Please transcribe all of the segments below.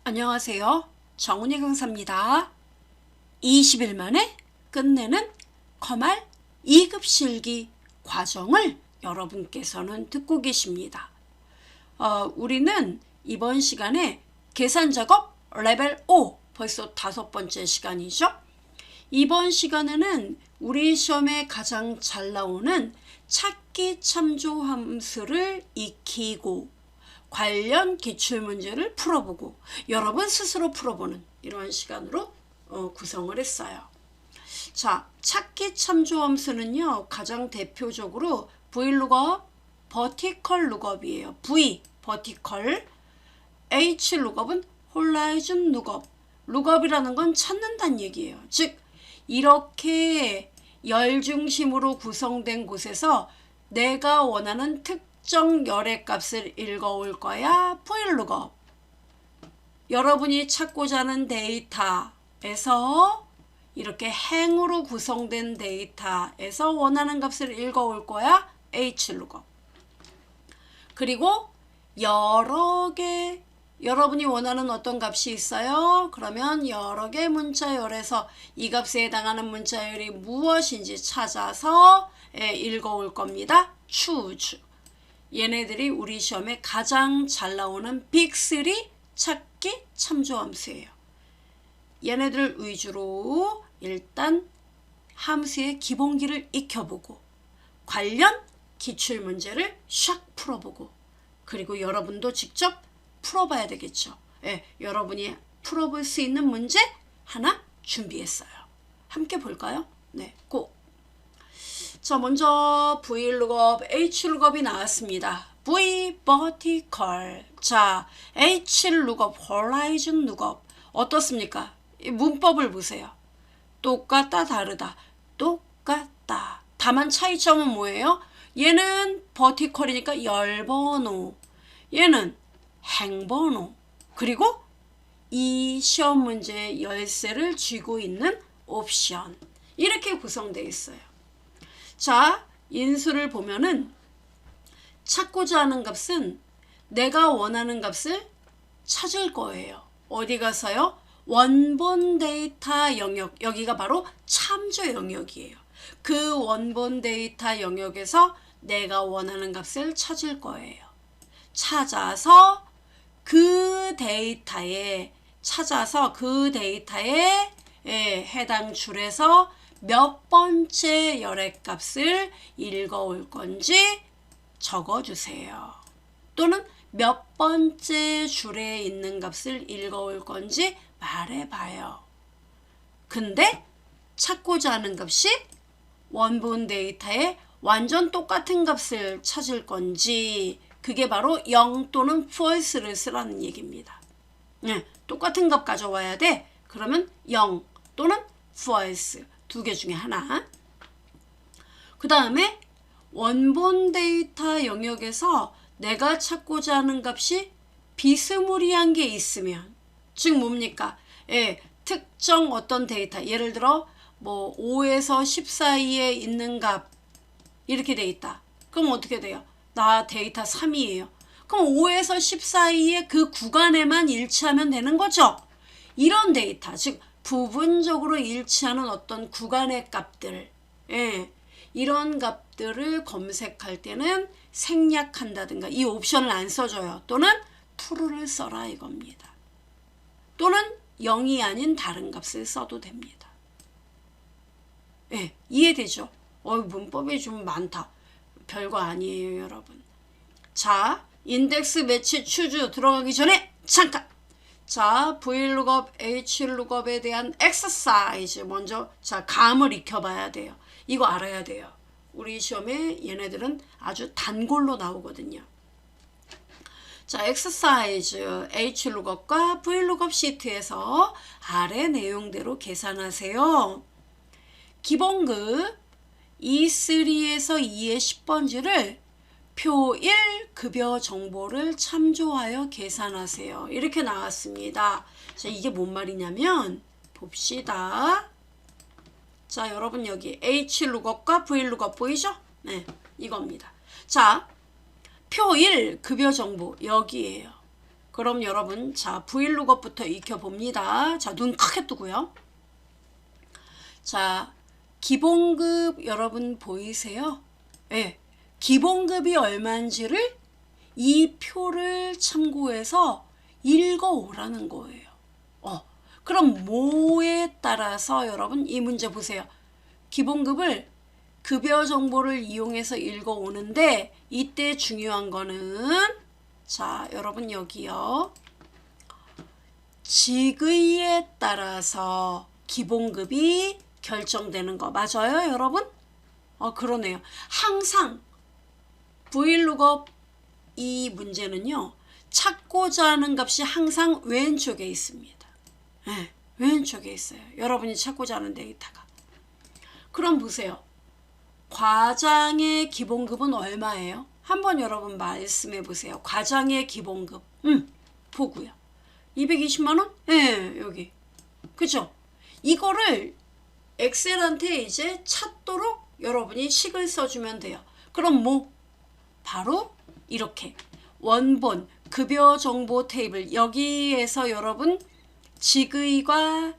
안녕하세요. 정은희 강사입니다. 20일 만에 끝내는 커말 2급 실기 과정을 여러분께서는 듣고 계십니다. 우리는 이번 시간에 계산 작업 레벨 5, 벌써 5번째 시간이죠. 이번 시간에는 우리 시험에 가장 잘 나오는 찾기 참조 함수를 익히고 관련 기출문제를 풀어보고 여러분 스스로 풀어보는 이런 시간으로 구성을 했어요. 자, 찾기 참조 함수는요, 가장 대표적으로 VLOOKUP, vertical lookup이에요. V, vertical, H lookup은 horizon lookup. lookup이라는 건 찾는다는 얘기예요. 즉, 이렇게 열 중심으로 구성된 곳에서 내가 원하는 특정 열의 값을 읽어올 거야. VLOOKUP. 여러분이 찾고자 하는 데이터에서 이렇게 행으로 구성된 데이터에서 원하는 값을 읽어올 거야. HLOOKUP. 그리고 여러 개 여러분이 원하는 어떤 값이 있어요. 그러면 여러 개 문자열에서 이 값에 해당하는 문자열이 무엇인지 찾아서 읽어올 겁니다. choose. 얘네들이 우리 시험에 가장 잘 나오는 빅3 찾기 참조 함수예요. 얘네들 위주로 일단 함수의 기본기를 익혀보고 관련 기출문제를 샥 풀어보고 그리고 여러분도 직접 풀어봐야 되겠죠. 여러분이 풀어볼 수 있는 문제 하나 준비했어요. 함께 볼까요? 네, 고! 자, 먼저 VLOOKUP, HLOOKUP이 나왔습니다. V, vertical. 자, HLOOKUP, horizon lookup. 어떻습니까? 이 문법을 보세요. 똑같다, 다르다. 똑같다. 다만 차이점은 뭐예요? 얘는 vertical이니까 열번호. 얘는 행번호. 그리고 이 시험 문제의 열쇠를 쥐고 있는 옵션. 이렇게 구성되어 있어요. 자, 인수를 보면은 찾고자 하는 값은 내가 원하는 값을 찾을 거예요. 어디 가서요? 원본 데이터 영역. 여기가 바로 참조 영역이에요. 그 원본 데이터 영역에서 내가 원하는 값을 찾을 거예요. 찾아서 그 데이터에 해당 줄에서 몇 번째 열의 값을 읽어올 건지 적어주세요. 또는 몇 번째 줄에 있는 값을 읽어올 건지 말해봐요. 근데 찾고자 하는 값이 원본 데이터에 완전 똑같은 값을 찾을 건지 그게 바로 0 또는 false를 쓰라는 얘기입니다. 똑같은 값 가져와야 돼. 그러면 0 또는 false 두 개 중에 하나. 그 다음에 원본 데이터 영역에서 내가 찾고자 하는 값이 비스무리한 게 있으면 즉 뭡니까? 특정 어떤 데이터 예를 들어 뭐 5에서 10 사이에 있는 값 이렇게 돼 있다. 그럼 어떻게 돼요? 나 데이터 3이에요. 그럼 5에서 10 사이에 그 구간에만 일치하면 되는 거죠. 이런 데이터, 즉 부분적으로 일치하는 어떤 구간의 값들, 이런 값들을 검색할 때는 생략한다든가 이 옵션을 안 써줘요. 또는 true를 써라 이겁니다. 또는 0이 아닌 다른 값을 써도 됩니다. 이해되죠? 문법이 좀 많다. 별거 아니에요, 여러분. 자, 인덱스 매치 추주 들어가기 전에 잠깐! 자, VLOOKUP, HLOOKUP에 대한 exercise 먼저 자 감을 익혀봐야 돼요. 이거 알아야 돼요. 우리 시험에 얘네들은 아주 단골로 나오거든요. 자, exercise HLOOKUP과 VLOOKUP 시트에서 아래 내용대로 계산하세요. 기본급 E3에서 E의 10번지를 표 1 급여 정보를 참조하여 계산하세요. 이렇게 나왔습니다. 자, 이게 뭔 말이냐면 봅시다. 자, 여러분 여기 HLOOKUP과 VLOOKUP 보이죠? 네, 이겁니다. 자, 표 1 급여 정보 여기에요. 그럼 여러분 자 Vlookup부터 익혀봅니다. 자 눈 크게 뜨고요. 자 기본급 여러분 보이세요? 예, 기본급이 얼마인지를 이 표를 참고해서 읽어오라는 거예요. 그럼 뭐에 따라서 여러분 이 문제 보세요. 기본급을 급여 정보를 이용해서 읽어오는데 이때 중요한 거는 자 여러분 여기요. 직위에 따라서 기본급이 결정되는 거 맞아요 여러분? 그러네요. 항상 Vlookup 이 문제는요. 찾고자 하는 값이 항상 왼쪽에 있습니다. 네, 왼쪽에 있어요. 여러분이 찾고자 하는 데이터가. 그럼 보세요. 과장의 기본급은 얼마예요? 한번 여러분 말씀해 보세요. 과장의 기본급. 보고요. 220만 원? 네, 여기. 그죠? 이거를 엑셀한테 이제 찾도록 여러분이 식을 써주면 돼요. 그럼 뭐? 바로 이렇게 원본 급여 정보 테이블 여기에서 여러분 직위과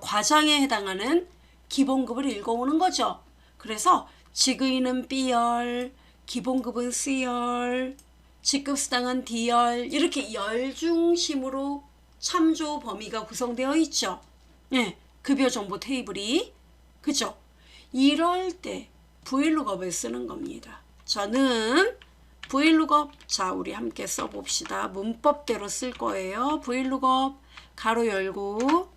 과장에 해당하는 기본급을 읽어오는 거죠. 그래서 직위는 B열, 기본급은 C열, 직급수당은 D열 이렇게 열 중심으로 참조 범위가 구성되어 있죠. 네, 급여 정보 테이블이. 그죠? 이럴 때 Vlookup을 쓰는 겁니다. 저는 Vlookup 자 우리 함께 써봅시다. 문법대로 쓸 거예요. Vlookup 가로 열고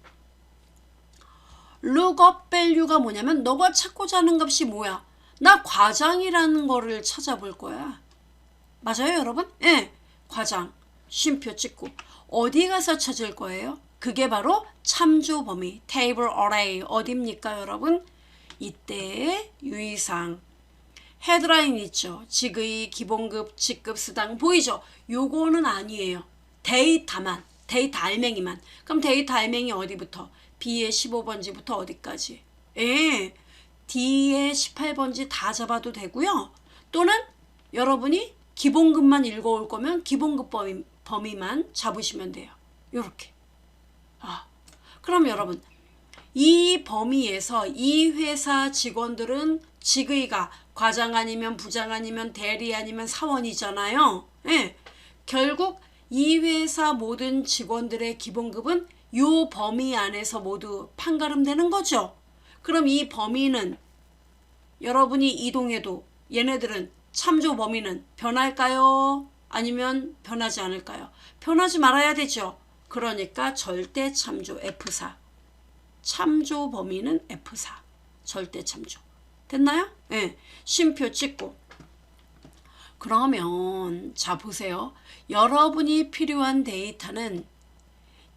lookup value가 뭐냐면 너가 찾고자 하는 값이 뭐야? 나 과장이라는 거를 찾아볼 거야. 맞아요 여러분? 네, 과장 쉼표 찍고 어디 가서 찾을 거예요? 그게 바로 참조 범위 table array 어딥니까 여러분? 이때 유의사항 헤드라인 있죠. 직위, 기본급, 직급, 수당 보이죠? 요거는 아니에요. 데이터만, 데이터 알맹이만. 그럼 데이터 알맹이 어디부터? B의 15번지부터 어디까지? 예, D의 18번지 다 잡아도 되고요. 또는 여러분이 기본급만 읽어올 거면 기본급 범위만 잡으시면 돼요. 요렇게. 그럼 여러분 이 범위에서 이 회사 직원들은 직위가 과장 아니면 부장 아니면 대리 아니면 사원이잖아요. 예. 결국 이 회사 모든 직원들의 기본급은 요 범위 안에서 모두 판가름되는 거죠. 그럼 이 범위는 여러분이 이동해도 얘네들은 참조 범위는 변할까요? 아니면 변하지 않을까요? 변하지 말아야 되죠. 그러니까 절대 참조 F4. 참조 범위는 F4. 절대 참조. 됐나요? 네. 쉼표 찍고. 그러면 자 보세요. 여러분이 필요한 데이터는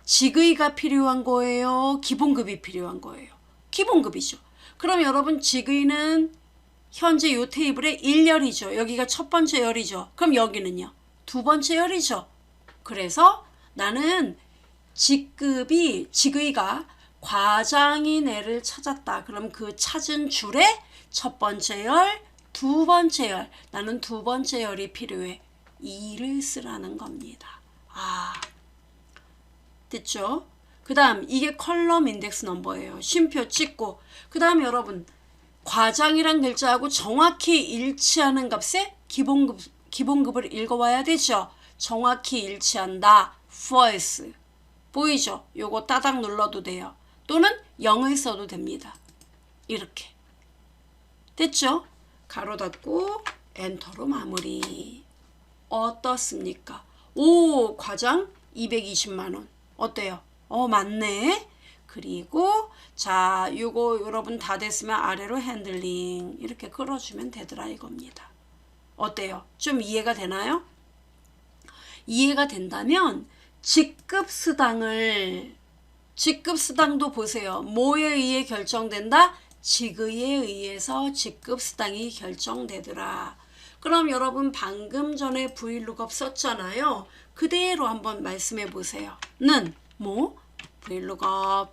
직위가 필요한 거예요? 기본급이 필요한 거예요? 기본급이죠. 그럼 여러분 직위는 현재 이 테이블의 1열이죠. 여기가 첫 번째 열이죠. 그럼 여기는요? 두 번째 열이죠. 그래서 나는 직위가 과장인 애를 찾았다. 그럼 그 찾은 줄에 첫 번째 열, 두 번째 열. 나는 두 번째 열이 필요해. 2를 쓰라는 겁니다. 됐죠? 그 다음 이게 컬럼 인덱스 넘버예요. 쉼표 찍고. 그 다음 여러분 과장이란 글자하고 정확히 일치하는 값에 기본급을 읽어와야 되죠. 정확히 일치한다. false. 보이죠? 요거 따닥 눌러도 돼요. 또는 0을 써도 됩니다. 이렇게. 됐죠? 가로 닫고 엔터로 마무리. 어떻습니까? 오, 과장 220만원. 어때요? 맞네. 그리고 자, 요거 여러분 다 됐으면 아래로 핸들링 이렇게 끌어주면 되더라 이겁니다. 어때요? 좀 이해가 되나요? 이해가 된다면 직급수당도 보세요. 뭐에 의해 결정된다? 직위에 의해서 직급수당이 결정되더라. 그럼 여러분 방금 전에 Vlookup 썼잖아요. 그대로 한번 말씀해 보세요. 는 Vlookup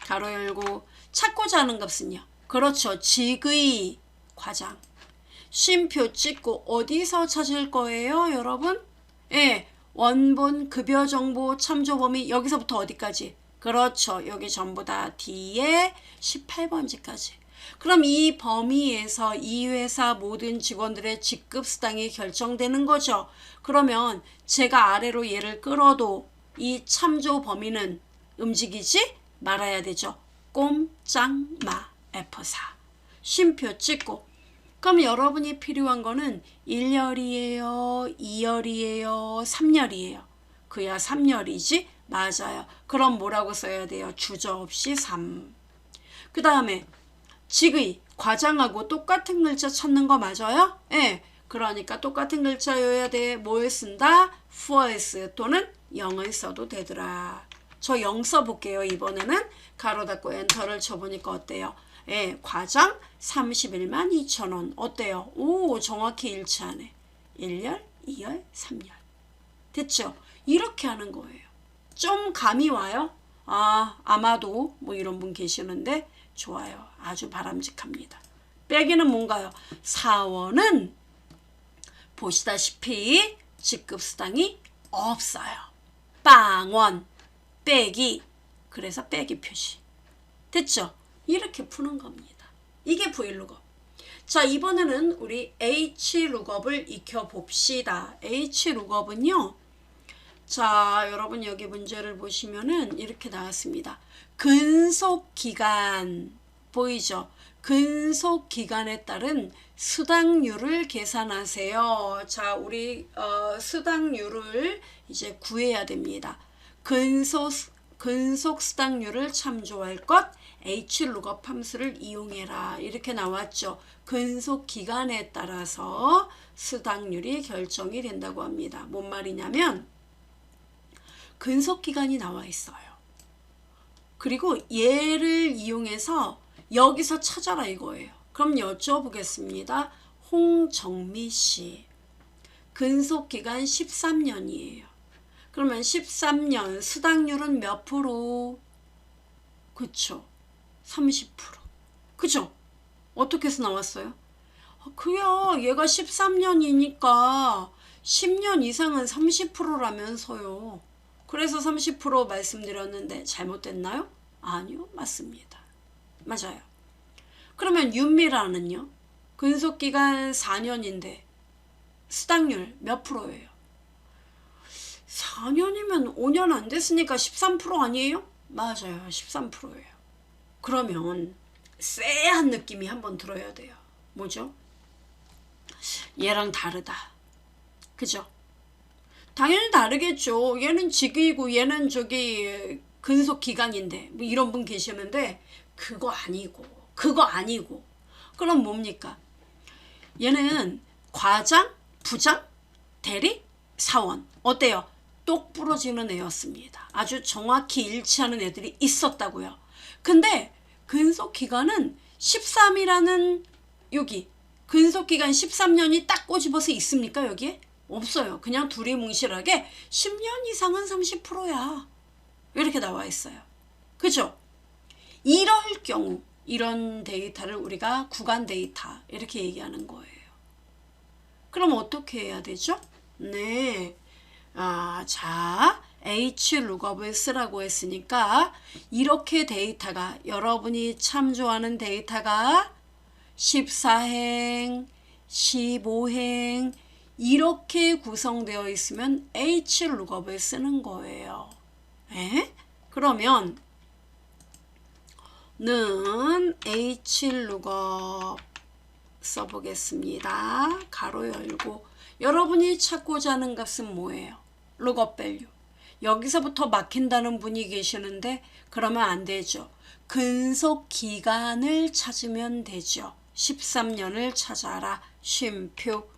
가로 열고 찾고자 하는 값은요. 그렇죠. 직위 과장. 쉼표 찍고 어디서 찾을 거예요 여러분? 예, 원본 급여 정보 참조 범위 여기서부터 어디까지? 그렇죠. 여기 전부 다 D에 18번지까지. 그럼 이 범위에서 이 회사 모든 직원들의 직급 수당이 결정되는 거죠. 그러면 제가 아래로 얘를 끌어도 이 참조 범위는 움직이지 말아야 되죠. 꼼짝마 F4. 쉼표 찍고. 그럼 여러분이 필요한 거는 1열이에요, 2열이에요, 3열이에요. 그야 3열이지? 맞아요. 그럼 뭐라고 써야 돼요? 주저 없이 3. 그 다음에 직의, 과장하고 똑같은 글자 찾는 거 맞아요? 예. 그러니까 똑같은 글자여야 돼. 뭘 쓴다? for's 또는 0을 써도 되더라. 저 0 써볼게요. 이번에는 가로 닫고 엔터를 쳐보니까 어때요? 예, 과장 31만 2천원. 어때요? 오, 정확히 일치하네. 1열, 2열, 3열. 됐죠? 이렇게 하는 거예요. 좀 감이 와요? 아, 아마도 뭐 이런 분 계시는데 좋아요. 아주 바람직합니다. 빼기는 뭔가요? 사원은 보시다시피 직급수당이 없어요. 빵원, 빼기. 그래서 빼기 표시. 됐죠? 이렇게 푸는 겁니다. 이게 Vlookup. 자, 이번에는 우리 Hlookup을 익혀봅시다. Hlookup은요. 자, 여러분 여기 문제를 보시면은 이렇게 나왔습니다. 근속기간 보이죠? 근속기간에 따른 수당률을 계산하세요. 자, 우리 수당률을 이제 구해야 됩니다. 근속 수당률을 참조할 것 Hlookup 함수를 이용해라. 이렇게 나왔죠. 근속 기간에 따라서 수당률이 결정이 된다고 합니다. 뭔 말이냐면 근속 기간이 나와 있어요. 그리고 얘를 이용해서 여기서 찾아라 이거예요. 그럼 여쭤보겠습니다. 홍정미 씨. 근속 기간 13년이에요. 그러면 13년 수당률은 몇 프로? 그쵸. 30%. 그죠? 어떻게 해서 나왔어요? 그야 얘가 13년이니까 10년 이상은 30%라면서요. 그래서 30% 말씀드렸는데 잘못됐나요? 아니요. 맞습니다. 맞아요. 그러면 윤미라는요? 근속기간 4년인데 수당률 몇 프로예요? 4년이면 5년 안 됐으니까 13% 아니에요? 맞아요. 13%예요. 그러면 쎄한 느낌이 한번 들어야 돼요. 뭐죠? 얘랑 다르다. 그죠? 당연히 다르겠죠. 얘는 직위고 얘는 저기 근속 기간인데 뭐 이런 분 계시는데 그거 아니고 그럼 뭡니까? 얘는 과장, 부장, 대리, 사원. 어때요? 똑 부러지는 애였습니다. 아주 정확히 일치하는 애들이 있었다고요. 근데 근속기간은 13이라는 여기 근속기간 13년이 딱 꼬집어서 있습니까? 여기에? 없어요. 그냥 둘이 뭉실하게 10년 이상은 30%야. 이렇게 나와 있어요. 그죠? 이럴 경우 이런 데이터를 우리가 구간 데이터 이렇게 얘기하는 거예요. 그럼 어떻게 해야 되죠? 네. 자, Hlookup을 쓰라고 했으니까 이렇게 데이터가 여러분이 참조하는 데이터가 14행, 15행 이렇게 구성되어 있으면 Hlookup을 쓰는 거예요. 그러면 는 Hlookup 써보겠습니다. 가로 열고 여러분이 찾고자 하는 값은 뭐예요? lookup value. 여기서부터 막힌다는 분이 계시는데 그러면 안 되죠. 근속 기간을 찾으면 되죠. 13년을 찾아라. 쉼표.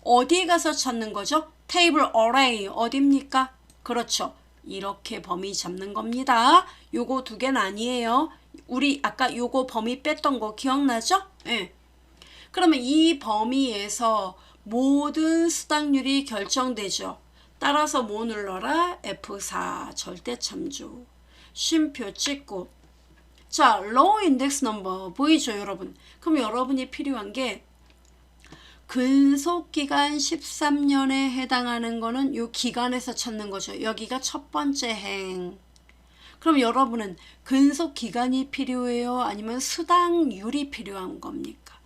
어디에 가서 찾는 거죠? 테이블 어레이 어디입니까? 그렇죠. 이렇게 범위 잡는 겁니다. 요거 두 개는 아니에요. 우리 아까 요거 범위 뺐던 거 기억나죠? 네. 그러면 이 범위에서 모든 수당률이 결정되죠. 따라서 뭐 눌러라? F4 절대 참조. 쉼표 찍고. 자, low index number 보이죠, 여러분? 그럼 여러분이 필요한 게 근속기간 13년에 해당하는 거는 요 기간에서 찾는 거죠. 여기가 첫 번째 행. 그럼 여러분은 근속기간이 필요해요? 아니면 수당률이 필요한 겁니까?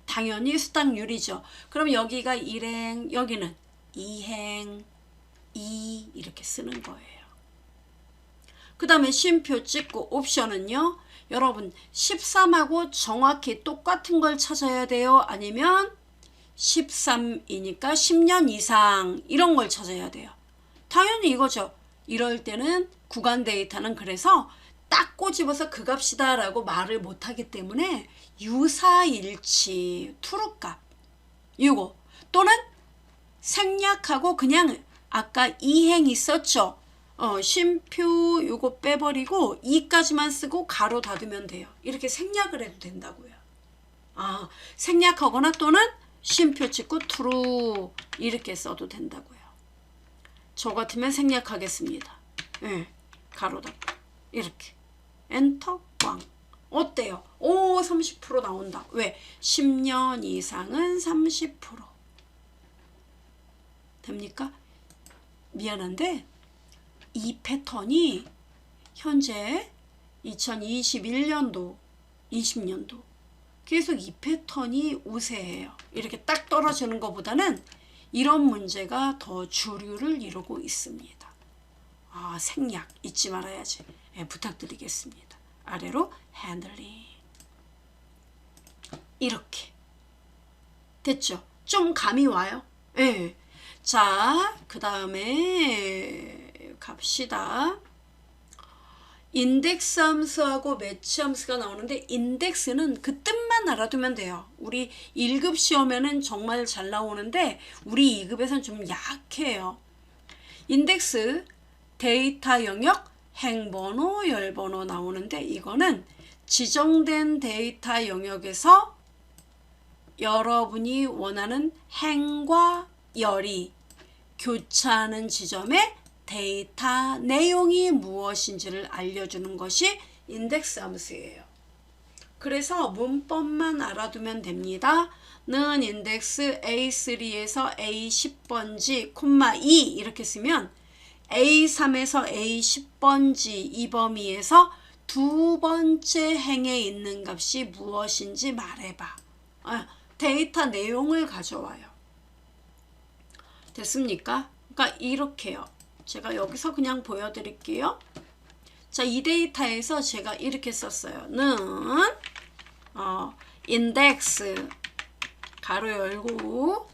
당연히 수당률이죠. 그럼 여기가 1행, 여기는 2행, 2 이렇게 쓰는 거예요. 그 다음에 쉼표 찍고 옵션은요. 여러분 13하고 정확히 똑같은 걸 찾아야 돼요? 아니면 13이니까 10년 이상 이런 걸 찾아야 돼요. 당연히 이거죠. 이럴 때는 구간 데이터는 그래서 딱 꼬집어서 그 값이다 라고 말을 못하기 때문에 유사일치 true값 이거 또는 생략하고 그냥 아까 2행 있었죠. 쉼표 요거 빼버리고 2까지만 쓰고 가로 닫으면 돼요. 이렇게 생략을 해도 된다고요. 생략하거나 또는 쉼표 찍고 true 이렇게 써도 된다고요. 저 같으면 생략하겠습니다. 가로 닫고 이렇게 엔터 꽝. 어때요? 오 30% 나온다. 왜? 10년 이상은 30% 됩니까? 미안한데 이 패턴이 현재 2021년도 20년도 계속 이 패턴이 우세해요. 이렇게 딱 떨어지는 것보다는 이런 문제가 더 주류를 이루고 있습니다. 생략 잊지 말아야지. 부탁드리겠습니다. 아래로 핸들링 이렇게 됐죠? 좀 감이 와요? 자, 그 다음에 갑시다. 인덱스 함수하고 매치 함수가 나오는데 인덱스는 그 뜻만 알아두면 돼요. 우리 1급 시험에는 정말 잘 나오는데 우리 2급에서는 좀 약해요. 인덱스 데이터 영역 행번호 열번호 나오는데 이거는 지정된 데이터 영역에서 여러분이 원하는 행과 열이 교차하는 지점에 데이터 내용이 무엇인지를 알려주는 것이 인덱스 함수예요. 그래서 문법만 알아두면 됩니다. 는 인덱스 A3에서 A10번지, 콤마 2 이렇게 쓰면 A3에서 A10번지 이 범위에서 두 번째 행에 있는 값이 무엇인지 말해봐. 데이터 내용을 가져와요. 됐습니까? 그러니까 이렇게요. 제가 여기서 그냥 보여드릴게요. 자, 이 데이터에서 제가 이렇게 썼어요. 는 인덱스 가로 열고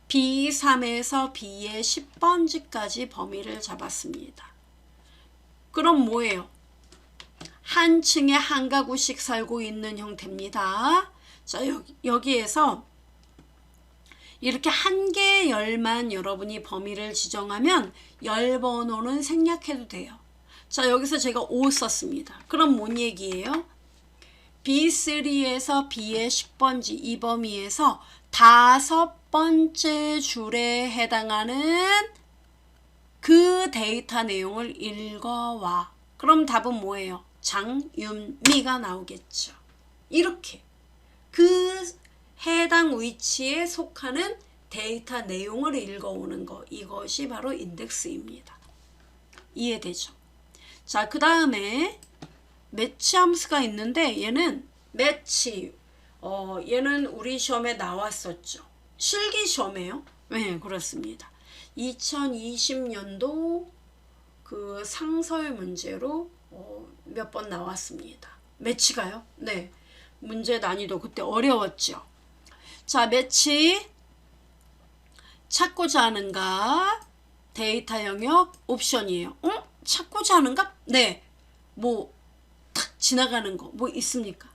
B3에서 B의 10번지까지 범위를 잡았습니다. 그럼 뭐예요? 한 층에 한 가구씩 살고 있는 형태입니다. 자, 여기에서 이렇게 한 개의 열만 여러분이 범위를 지정하면 열 번호는 생략해도 돼요. 자, 여기서 제가 5 썼습니다. 그럼 뭔 얘기예요? B3에서 B의 10번지 이 범위에서 5번째 줄에 해당하는 그 데이터 내용을 읽어와. 그럼 답은 뭐예요? 장윤미가 나오겠죠. 이렇게 그 해당 위치에 속하는 데이터 내용을 읽어오는 거, 이것이 바로 인덱스입니다. 이해되죠? 자, 그 다음에 매치 함수가 있는데 얘는 매치, 얘는 우리 시험에 나왔었죠. 실기 시험에요. 네, 그렇습니다. 2020년도 그 상설 문제로 몇 번 나왔습니다. 매치가요? 네. 문제 난이도 그때 어려웠죠. 자, 매치 찾고자 하는 값 데이터 영역 옵션이에요. 찾고자 하는 값? 네. 뭐 탁 지나가는 거 뭐 있습니까?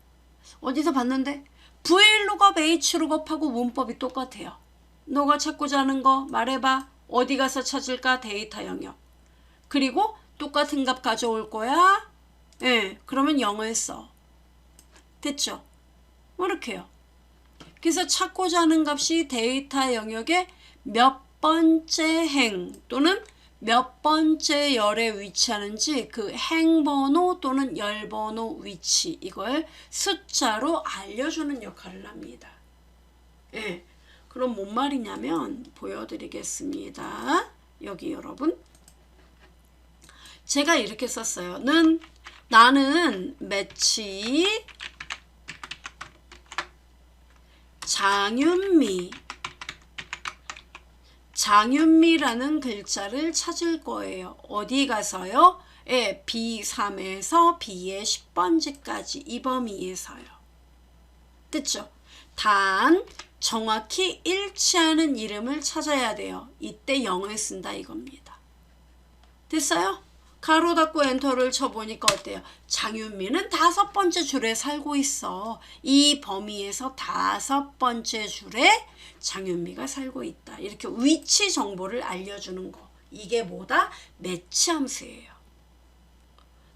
어디서 봤는데 VLOOKUP, HLOOKUP하고 문법이 똑같아요. 너가 찾고자 하는 거 말해봐. 어디 가서 찾을까? 데이터 영역. 그리고 똑같은 값 가져올 거야. 그러면 0을 써. 됐죠? 이렇게요. 그래서 찾고자 하는 값이 데이터 영역의 몇 번째 행 또는 몇 번째 열에 위치하는지 그 행번호 또는 열번호 위치 이걸 숫자로 알려주는 역할을 합니다. 그럼 뭔 말이냐면 보여드리겠습니다. 여기 여러분. 제가 이렇게 썼어요. 나는 매치 장윤미라는 글자를 찾을 거예요. 어디 가서요? 예, B3에서 B의 10번지까지 이 범위에서요. 됐죠? 단 정확히 일치하는 이름을 찾아야 돼요. 이때 0을 쓴다 이겁니다. 됐어요? 가로 닫고 엔터를 쳐보니까 어때요? 장윤미는 5번째 줄에 살고 있어. 이 범위에서 5번째 줄에 장윤미가 살고 있다. 이렇게 위치 정보를 알려주는 거. 이게 뭐다? 매치 함수예요.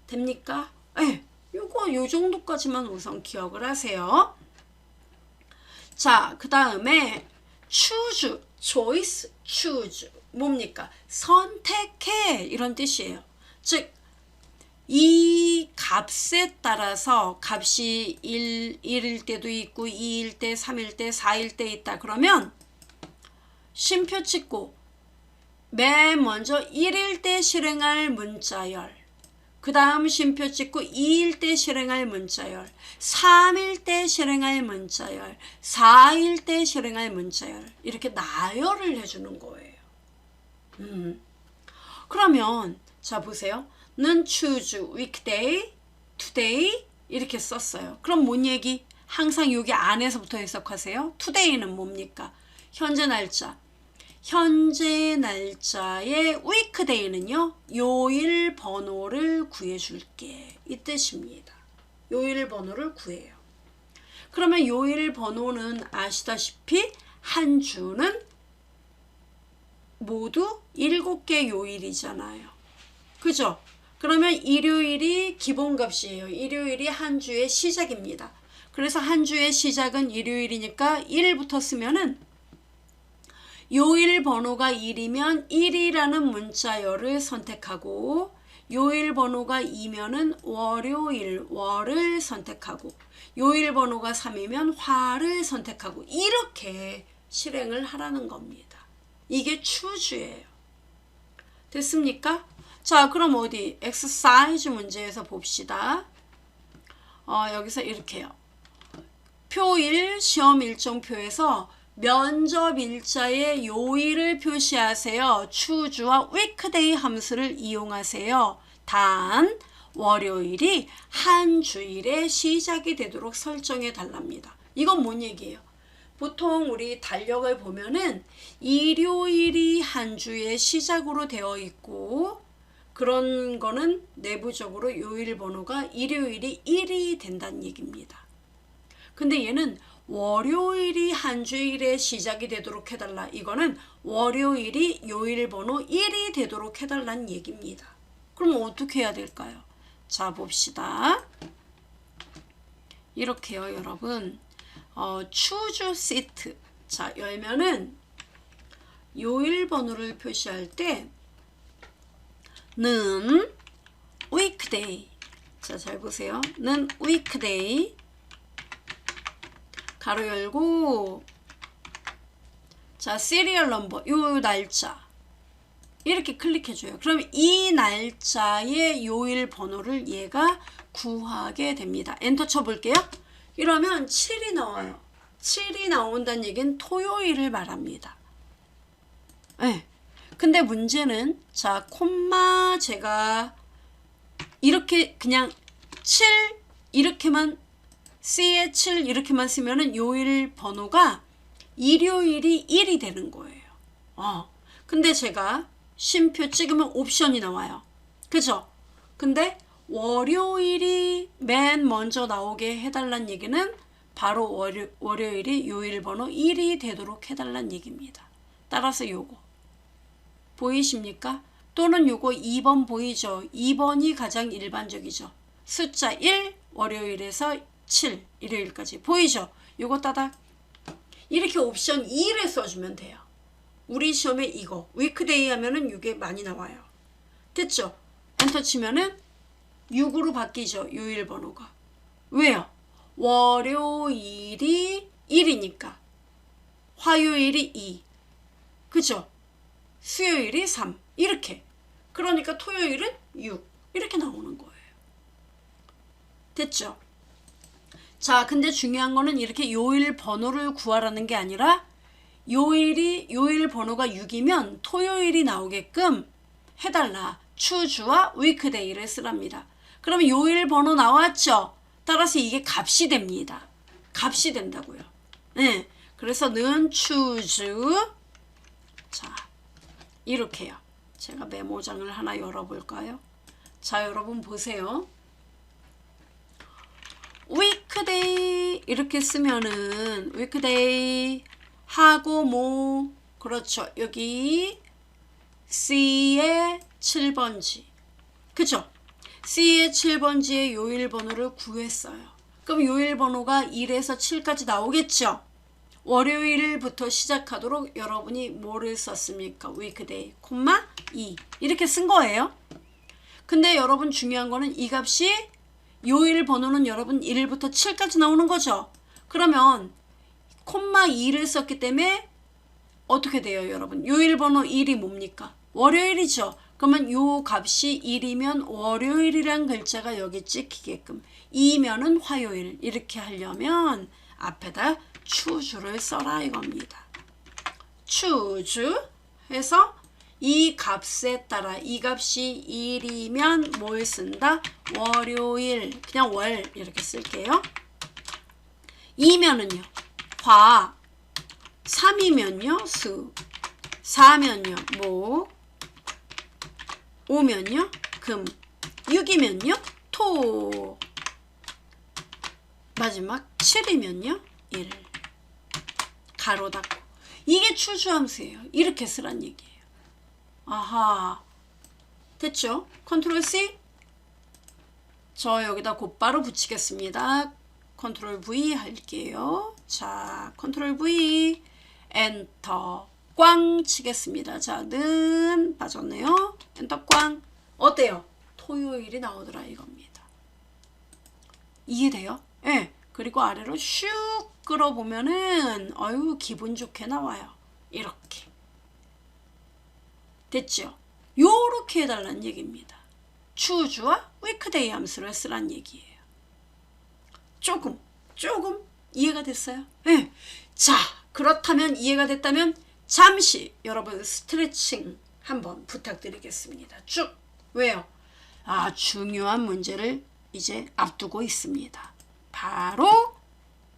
됩니까? 예, 요 정도까지만 우선 기억을 하세요. 자, 그 다음에 choose, choice, choose. 뭡니까? 선택해. 이런 뜻이에요. 즉, 이 값에 따라서 값이 1일 때도 있고 2일 때, 3일 때, 4일 때 있다. 그러면 쉼표 찍고 맨 먼저 1일 때 실행할 문자열, 그 다음 쉼표 찍고 2일 때 실행할 문자열, 3일 때 실행할 문자열, 4일 때 실행할 문자열, 이렇게 나열을 해주는 거예요. 그러면 자 보세요. 는 choose weekday, today 이렇게 썼어요. 그럼 뭔 얘기? 항상 여기 안에서부터 해석하세요. today는 뭡니까? 현재 날짜. 현재 날짜의 weekday는요. 요일 번호를 구해줄게. 이 뜻입니다. 요일 번호를 구해요. 그러면 요일 번호는 아시다시피 한 주는 모두 7개 요일이잖아요. 그죠? 그러면 일요일이 기본값이에요. 일요일이 한 주의 시작입니다. 그래서 한 주의 시작은 일요일이니까 1부터 쓰면은 요일 번호가 1이면 1이라는 문자열을 선택하고 요일 번호가 2면은 월요일, 월을 선택하고 요일 번호가 3이면 화를 선택하고 이렇게 실행을 하라는 겁니다. 이게 추주예요. 됐습니까? 자, 그럼 어디 엑서사이즈 문제에서 봅시다. 여기서 이렇게요. 표 1 시험 일정표에서 면접 일자의 요일을 표시하세요. 추주와 weekday 함수를 이용하세요. 단 월요일이 한 주일의 시작이 되도록 설정해 달랍니다. 이건 뭔 얘기예요? 보통 우리 달력을 보면은 일요일이 한 주의 시작으로 되어 있고 그런 거는 내부적으로 요일 번호가 일요일이 1이 된다는 얘기입니다. 근데 얘는 월요일이 한 주일의 시작이 되도록 해달라. 이거는 월요일이 요일 번호 1이 되도록 해달라는 얘기입니다. 그럼 어떻게 해야 될까요? 자, 봅시다. 이렇게요, 여러분. choose seat. 자, 열면은 요일 번호를 표시할 때 는 weekday. 자, 잘 보세요. 는 weekday. 가로 열고 자, 시리얼 넘버 요 날짜 이렇게 클릭해줘요. 그럼 이 날짜의 요일 번호를 얘가 구하게 됩니다. 엔터 쳐볼게요. 이러면 7이 나와요. 7이 나온다는 얘기는 토요일을 말합니다. 네. 근데 문제는 자, 콤마 제가 이렇게 그냥 7 이렇게만 C에 7 이렇게만 쓰면은 요일 번호가 일요일이 1이 되는 거예요. 근데 제가 쉼표 찍으면 옵션이 나와요. 그죠? 근데 월요일이 맨 먼저 나오게 해달란 얘기는 바로 월요일이 요일 번호 1이 되도록 해달란 얘기입니다. 따라서 요거 보이십니까? 또는 요거 2번 보이죠? 2번이 가장 일반적이죠. 숫자 1 월요일에서 7 일요일까지 보이죠? 요거 따닥 이렇게 옵션 2를 써주면 돼요. 우리 시험에 이거 위크데이 하면은 이게 많이 나와요. 됐죠? 엔터 치면은 6으로 바뀌죠. 요일 번호가. 왜요? 월요일이 1이니까 화요일이 2. 그죠? 수요일이 3. 이렇게. 그러니까 토요일은 6. 이렇게 나오는 거예요. 됐죠? 자, 근데 중요한 거는 이렇게 요일 번호를 구하라는 게 아니라 요일 번호가 6이면 토요일이 나오게끔 해달라. 추주와 위크데이를 쓰랍니다. 그러면 요일 번호 나왔죠? 따라서 이게 값이 됩니다. 값이 된다고요. 네. 그래서 는 추주. 자, 이렇게요. 제가 메모장을 하나 열어볼까요? 자, 여러분 보세요. weekday 이렇게 쓰면은 weekday 하고 뭐 그렇죠. 여기 C의 7번지. 그죠? C의 7번지의 요일 번호를 구했어요. 그럼 요일 번호가 1에서 7까지 나오겠죠? 월요일부터 시작하도록 여러분이 뭐를 썼습니까? weekday, 2 이렇게 쓴 거예요. 근데 여러분 중요한 거는 이 값이 요일 번호는 여러분 1부터 7까지 나오는 거죠. 그러면 2를 썼기 때문에 어떻게 돼요, 여러분? 요일 번호 1이 뭡니까? 월요일이죠. 그러면 요 값이 1이면 월요일이란 글자가 여기 찍히게끔 2면은 화요일 이렇게 하려면 앞에다 추주를 써라 이겁니다. 추주 해서 이 값에 따라 이 값이 1이면 뭘 쓴다? 월요일. 그냥 월 이렇게 쓸게요. 2면은요. 화. 3이면요. 수. 4면요. 목. 5면요. 금. 6이면요. 토. 마지막 7이면요. 일. 가로 닫고. 이게 추주함수예요. 이렇게 쓰란 얘기예요. 아하. 됐죠? 컨트롤 C. 저 여기다 곧바로 붙이겠습니다. 컨트롤 V 할게요. 자, 컨트롤 V. 엔터. 꽝 치겠습니다. 자, 는 빠졌네요. 엔터 꽝. 어때요? 토요일이 나오더라 이겁니다. 이해돼요? 예. 네. 그리고 아래로 슉 끌어보면은 아유 기분 좋게 나와요. 이렇게. 됐죠? 요렇게 해달라는 얘기입니다. 추주와 위크데이 함수를 쓰란 얘기예요. 조금 이해가 됐어요? 네. 자, 그렇다면 이해가 됐다면 잠시 여러분 스트레칭 한번 부탁드리겠습니다. 쭉. 왜요? 아, 중요한 문제를 이제 앞두고 있습니다. 바로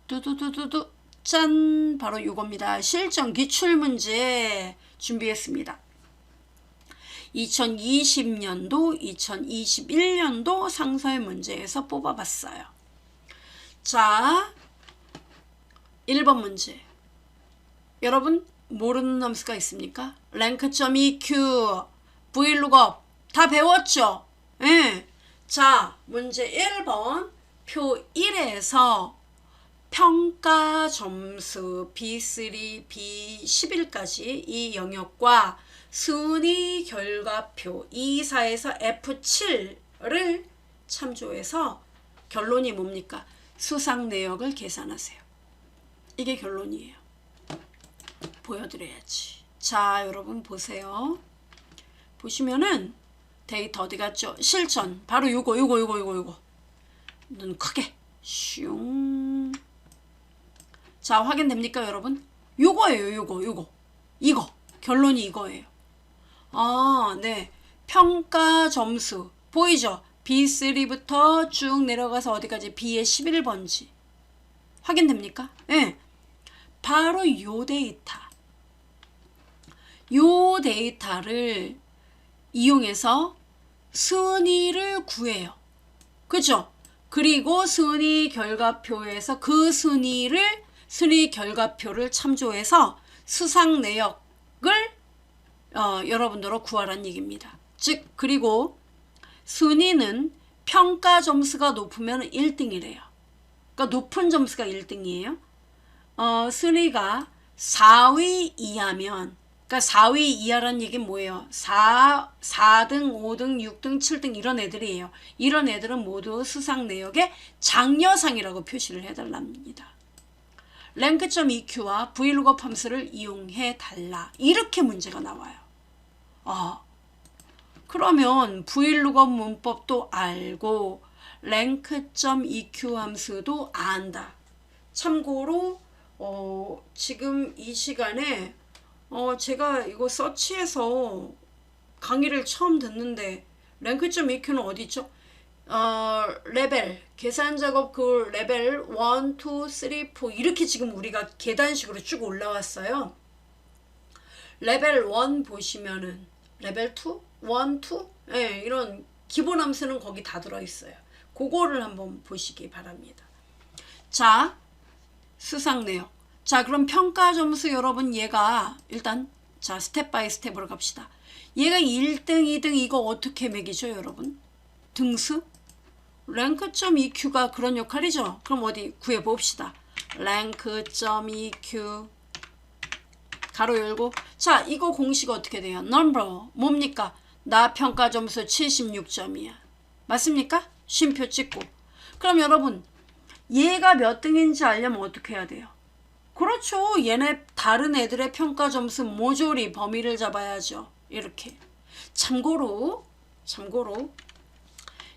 두두두두두 짠! 바로 이겁니다. 실전 기출문제 준비했습니다. 2020년도, 2021년도 상설 문제에서 뽑아봤어요. 자, 1번 문제. 여러분 모르는 함수가 있습니까? 랭크.eq, vlookup 다 배웠죠? 네. 자, 문제 1번 표 1에서 평가 점수 B3, B11까지 이 영역과 순위 결과표 E4에서 F7를 참조해서 결론이 뭡니까? 수상 내역을 계산하세요. 이게 결론이에요. 보여드려야지. 자, 여러분 보세요. 보시면은 데이터 어디 갔죠? 실전. 바로 요거. 눈 크게. 슝. 자, 확인됩니까, 여러분? 요거예요, 요거. 이거. 결론이 이거예요. 아, 네. 평가 점수. 보이죠? B3부터 쭉 내려가서 어디까지? B의 11번지. 확인됩니까? 네. 바로 요 데이터. 요 데이터를 이용해서 순위를 구해요. 그죠? 그리고 순위 결과표에서 그 순위 결과표를 참조해서 수상 내역을 여러분들로 구하라는 얘기입니다. 즉, 그리고 순위는 평가 점수가 높으면 1등이래요. 그러니까 높은 점수가 1등이에요. 순위가 4위 이하면, 그러니까 4위 이하라는 얘기는 뭐예요? 4등, 5등, 6등, 7등 이런 애들이에요. 이런 애들은 모두 수상 내역에 장려상이라고 표시를 해달랍니다. 랭크.eq와 vlookup 함수를 이용해 달라. 이렇게 문제가 나와요. 그러면 vlookup 문법도 알고 랭크.eq 함수도 안다. 참고로 지금 이 시간에 제가 이거 서치해서 강의를 처음 듣는데 랭크.eq는 어디 있죠? 레벨 계산 작업 그 레벨 1, 2, 3, 4 이렇게 지금 우리가 계단식으로 쭉 올라왔어요. 레벨 1 보시면은 레벨 2, 1, 2 네, 이런 기본 함수는 거기 다 들어있어요. 그거를 한번 보시기 바랍니다. 자, 수상 내용. 자, 그럼 평가 점수 여러분 얘가 일단 자 스텝 바이 스텝으로 갑시다. 얘가 1등, 2등 이거 어떻게 매기죠 여러분? 등수? 랭크.eq가 그런 역할이죠. 그럼 어디 구해봅시다. 랭크.eq 가로 열고 자 이거 공식 어떻게 돼요? number 뭡니까? 나 평가 점수 76점이야. 맞습니까? 쉼표 찍고 그럼 여러분 얘가 몇 등인지 알려면 어떻게 해야 돼요? 그렇죠. 얘네 다른 애들의 평가 점수 모조리 범위를 잡아야죠. 이렇게 참고로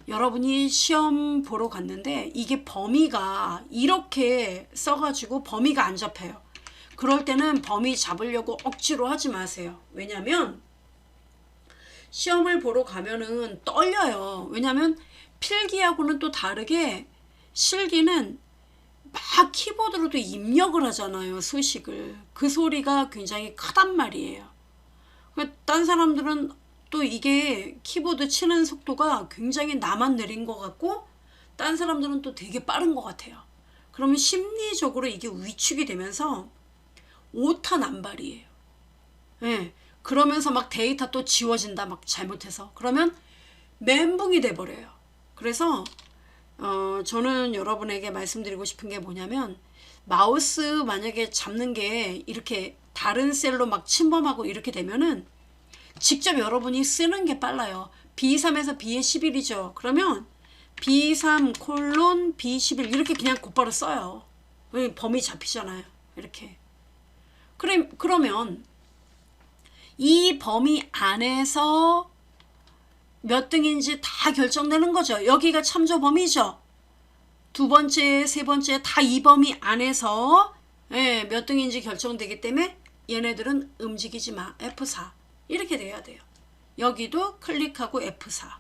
여러분이 시험 보러 갔는데 이게 범위가 이렇게 써가지고 범위가 안 잡혀요. 그럴 때는 범위 잡으려고 억지로 하지 마세요. 왜냐면 시험을 보러 가면은 떨려요. 왜냐면 필기하고는 또 다르게 실기는 막 키보드로도 입력을 하잖아요. 수식을. 그 소리가 굉장히 크단 말이에요. 딴 사람들은 또 이게 키보드 치는 속도가 굉장히 나만 느린 것 같고 딴 사람들은 또 되게 빠른 것 같아요. 그러면 심리적으로 이게 위축이 되면서 오타난발이에요. 네. 그러면서 막 데이터 또 지워진다 막 잘못해서 그러면 멘붕이 돼버려요. 그래서 저는 여러분에게 말씀드리고 싶은 게 뭐냐면 마우스 만약에 잡는 게 이렇게 다른 셀로 막 침범하고 이렇게 되면은 직접 여러분이 쓰는 게 빨라요. B3에서 B의 11이죠. 그러면 B3 콜론 B11 이렇게 그냥 곧바로 써요. 범위 잡히잖아요. 이렇게. 그러면 이 범위 안에서 몇 등인지 다 결정되는 거죠. 여기가 참조 범위죠. 두 번째, 세 번째 다 이 범위 안에서 몇 등인지 결정되기 때문에 얘네들은 움직이지 마. F4 이렇게 돼야 돼요. 여기도 클릭하고 F4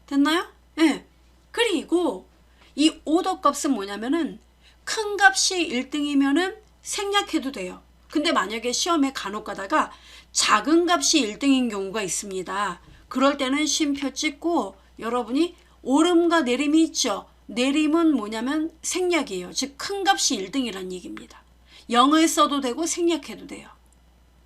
됐나요? 네. 그리고 이 오더 값은 뭐냐면은 큰 값이 1등이면은 생략해도 돼요. 근데 만약에 시험에 간혹 가다가 작은 값이 1등인 경우가 있습니다. 그럴 때는 쉼표 찍고 여러분이 오름과 내림이 있죠. 내림은 뭐냐면 생략이에요. 즉 큰 값이 1등이란 얘기입니다. 0을 써도 되고 생략해도 돼요.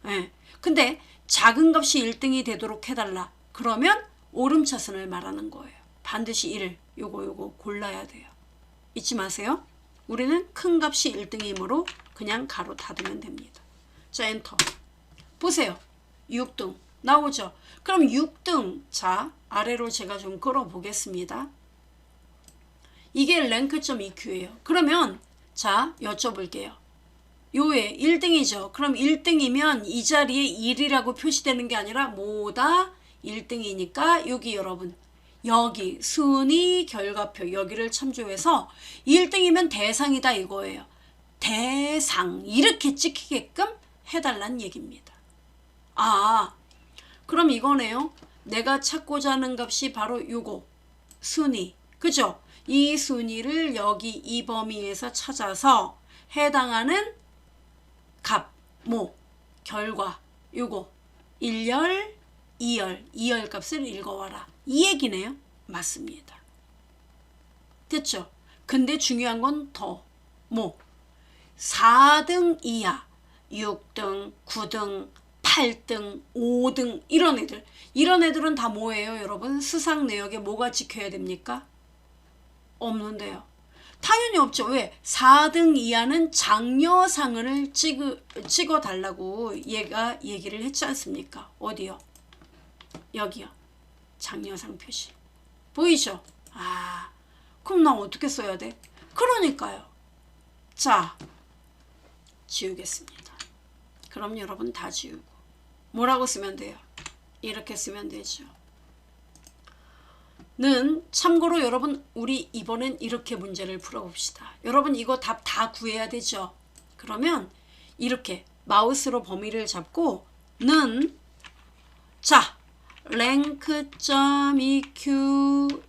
네. 근데 작은 값이 1등이 되도록 해달라. 그러면 오름차순을 말하는 거예요. 반드시 1, 요거 골라야 돼요. 잊지 마세요. 우리는 큰 값이 1등이므로 그냥 가로 닫으면 됩니다. 자, 엔터. 보세요. 6등 나오죠. 그럼 6등 자 아래로 제가 좀 끌어보겠습니다. 이게 랭크.eq예요. 그러면 자 여쭤볼게요. 요에 1등이죠. 그럼 1등이면 이 자리에 1이라고 표시되는 게 아니라 뭐다 1등이니까 여기 여러분 여기 순위 결과표 여기를 참조해서 1등이면 대상이다 이거예요. 대상 이렇게 찍히게끔 해달란 얘기입니다. 아 그럼 이거네요. 내가 찾고자 하는 값이 바로 요거 순위 그죠? 이 순위를 여기 이 범위에서 찾아서 해당하는 값, 뭐, 결과 요거 1열, 2열 값을 읽어와라 이 얘기네요. 맞습니다. 됐죠? 근데 중요한 건 더 뭐 4등 이하 6등, 9등, 8등, 5등 이런 애들은 다 뭐예요 여러분? 수상 내역에 뭐가 찍혀야 됩니까? 없는데요. 당연히 없죠. 왜? 4등 이하는 장려상을 찍어달라고 얘가 얘기를 했지 않습니까? 어디요? 여기요. 장려상 표시. 보이죠? 아, 그럼 나 어떻게 써야 돼? 그러니까요. 자, 지우겠습니다. 그럼 여러분 다 지우고 뭐라고 쓰면 돼요? 이렇게 쓰면 되죠. 는 참고로 여러분 우리 이번엔 이렇게 문제를 풀어봅시다. 여러분 이거 답 다 구해야 되죠. 그러면 이렇게 마우스로 범위를 잡고 는 자 랭크.eq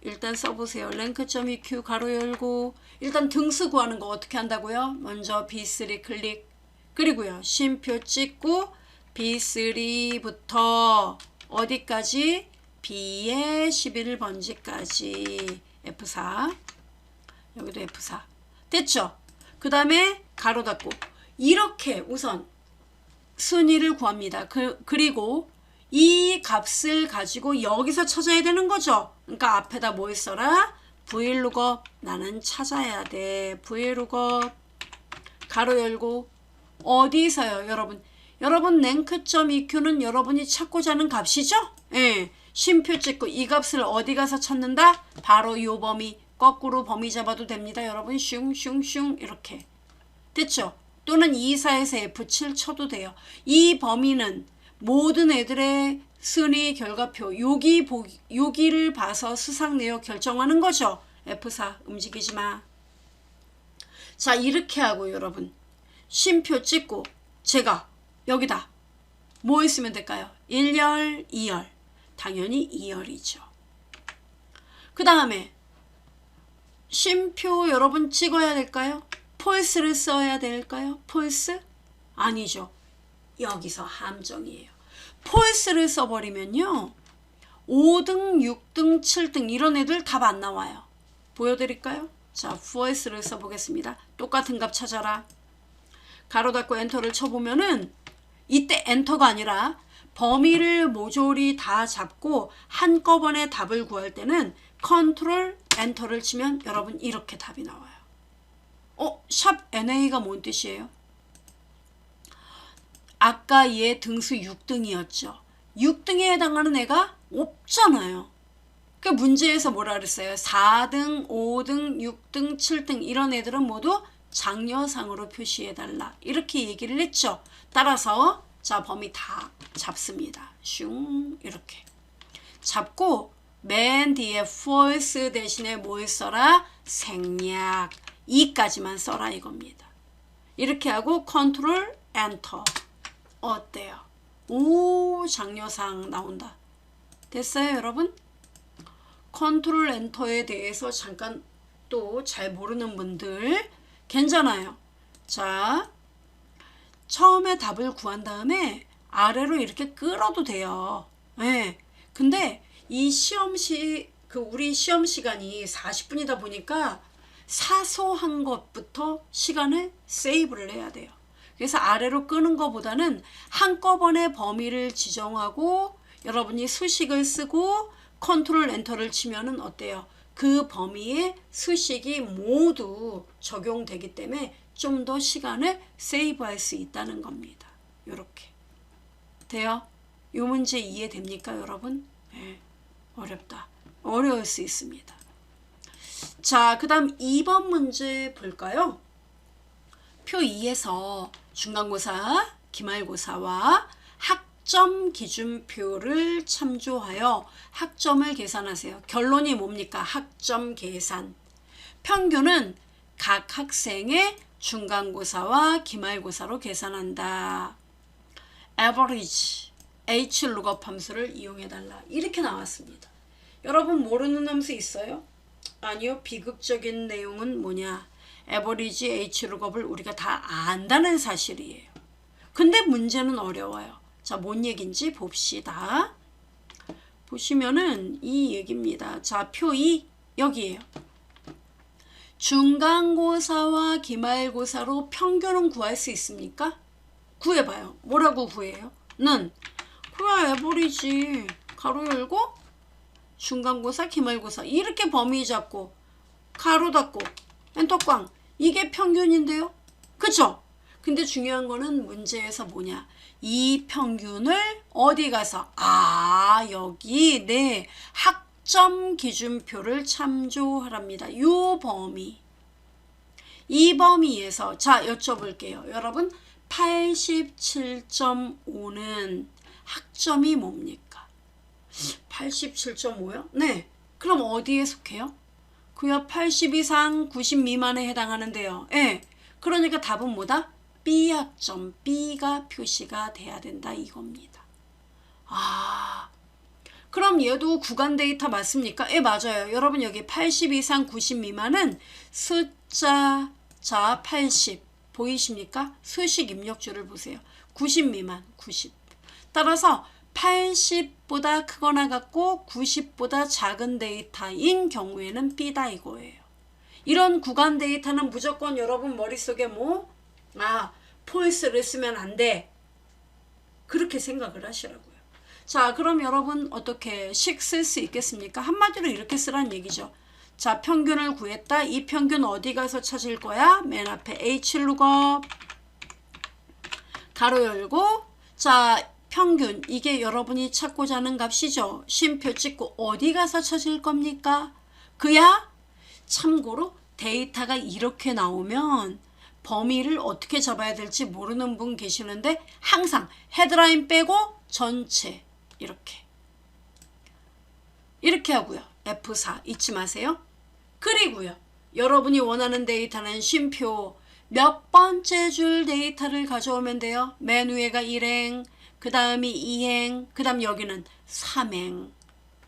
일단 써보세요. 랭크.eq 가로 열고 일단 등수 구하는 거 어떻게 한다고요? 먼저 B3 클릭 그리고요 쉼표 찍고 B3부터 어디까지? B의 11번지까지 F4 여기도 F4 됐죠? 그 다음에 가로 닫고 이렇게 우선 순위를 구합니다. 그리고 이 값을 가지고 여기서 찾아야 되는 거죠. 그러니까 앞에다 뭘 써라? vlookup 나는 찾아야 돼. vlookup 가로 열고 어디서요 여러분? 여러분 랭크.eq는 여러분이 찾고자 하는 값이죠? 예. 쉼표 찍고 이 값을 어디 가서 찾는다? 바로 요 범위 거꾸로 범위 잡아도 됩니다. 여러분 슝슝슝 이렇게 됐죠? 또는 24에서 F7 쳐도 돼요. 이 범위는 모든 애들의 순위 결과표 여기를 봐서 수상 내역 결정하는 거죠. F4 움직이지 마. 자 이렇게 하고 여러분 쉼표 찍고 제가 여기다 뭐 있으면 될까요? 1열, 2열 당연히 2열이죠. 그 다음에 쉼표 여러분 찍어야 될까요? 폴스를 써야 될까요? 폴스? 아니죠. 여기서 함정이에요. 폴스를 써버리면요 5등, 6등, 7등 이런 애들 답 안 나와요. 보여드릴까요? 자 폴스를 써보겠습니다. 똑같은 값 찾아라. 가로 닫고 엔터를 쳐보면은 이때 엔터가 아니라 범위를 모조리 다 잡고 한꺼번에 답을 구할 때는 컨트롤 엔터를 치면 여러분 이렇게 답이 나와요. 샵 NA가 뭔 뜻이에요? 아까 얘 등수 6등이었죠. 6등에 해당하는 애가 없잖아요. 그 문제에서 뭐라 그랬어요? 4등, 5등, 6등, 7등 이런 애들은 모두 장려상으로 표시해달라. 이렇게 얘기를 했죠. 따라서 자 범위 다 잡습니다. 슝 이렇게 잡고 맨 뒤에 false 대신에 뭘 써라? 생략 2까지만 써라 이겁니다. 이렇게 하고 컨트롤 엔터 어때요? 오 장려상 나온다. 됐어요 여러분? 컨트롤 엔터에 대해서 잠깐 또 잘 모르는 분들 괜찮아요. 자 처음에 답을 구한 다음에 아래로 이렇게 끌어도 돼요. 네. 근데 이 우리 시험 시간이 40분이다 보니까 사소한 것부터 시간을 세이브를 해야 돼요. 그래서 아래로 끄는 것보다는 한꺼번에 범위를 지정하고 여러분이 수식을 쓰고 컨트롤 엔터를 치면은 어때요? 그 범위에 수식이 모두 적용되기 때문에 좀 더 시간을 세이브할 수 있다는 겁니다. 요렇게 돼요? 요 문제 이해됩니까 여러분? 네, 어렵다. 어려울 수 있습니다. 자, 그 다음 2번 문제 볼까요? 표 2에서 중간고사, 기말고사와 학점 기준표를 참조하여 학점을 계산하세요. 결론이 뭡니까? 학점 계산. 평균은 각 학생의 중간고사와 기말고사로 계산한다. average, hlookup 함수를 이용해달라. 이렇게 나왔습니다. 여러분 모르는 함수 있어요? 아니요. 비극적인 내용은 뭐냐? average, hlookup을 우리가 다 안다는 사실이에요. 근데 문제는 어려워요. 자, 뭔 얘기인지 봅시다. 보시면은 이 얘기입니다. 자, 표 2 여기에요. 중간고사와 기말고사로 평균은 구할 수 있습니까? 구해봐요. 뭐라고 구해요? 는 그야 에버리지 가로 열고 중간고사 기말고사 이렇게 범위 잡고 가로 닫고 엔터 꽝 이게 평균인데요. 그쵸? 근데 중요한 거는 문제에서 뭐냐? 이 평균을 어디 가서 여기 네 학점 기준표를 참조하랍니다. 요 범위 이 범위에서 자 여쭤볼게요. 여러분 87.5는 학점이 뭡니까? 87.5요? 네. 그럼 어디에 속해요? 그야 80 이상 90 미만에 해당하는데요. 예. 그러니까 답은 뭐다? B학점, B가 표시가 돼야 된다 이겁니다. 아, 그럼 얘도 구간 데이터 맞습니까? 예, 맞아요. 여러분 여기 80 이상 90 미만은 숫자 자 80 보이십니까? 수식 입력줄을 보세요. 90 미만 90. 따라서 80보다 크거나 같고 90보다 작은 데이터인 경우에는 B다 이거예요. 이런 구간 데이터는 무조건 여러분 머릿속에 폴스를 쓰면 안 돼. 그렇게 생각을 하시라고요. 자, 그럼 여러분 어떻게 식 쓸 수 있겠습니까? 한마디로 이렇게 쓰란 얘기죠. 자, 평균을 구했다. 이 평균 어디 가서 찾을 거야? 맨 앞에 H룩업 가로 열고 자, 평균 이게 여러분이 찾고자 하는 값이죠. 쉼표 찍고 어디 가서 찾을 겁니까? 그야 참고로 데이터가 이렇게 나오면 범위를 어떻게 잡아야 될지 모르는 분 계시는데 항상 헤드라인 빼고 전체 이렇게 하고요. F4 잊지 마세요. 그리고요. 여러분이 원하는 데이터는 쉼표 몇 번째 줄 데이터를 가져오면 돼요. 맨 위에가 1행, 그 다음이 2행, 그 다음 여기는 3행.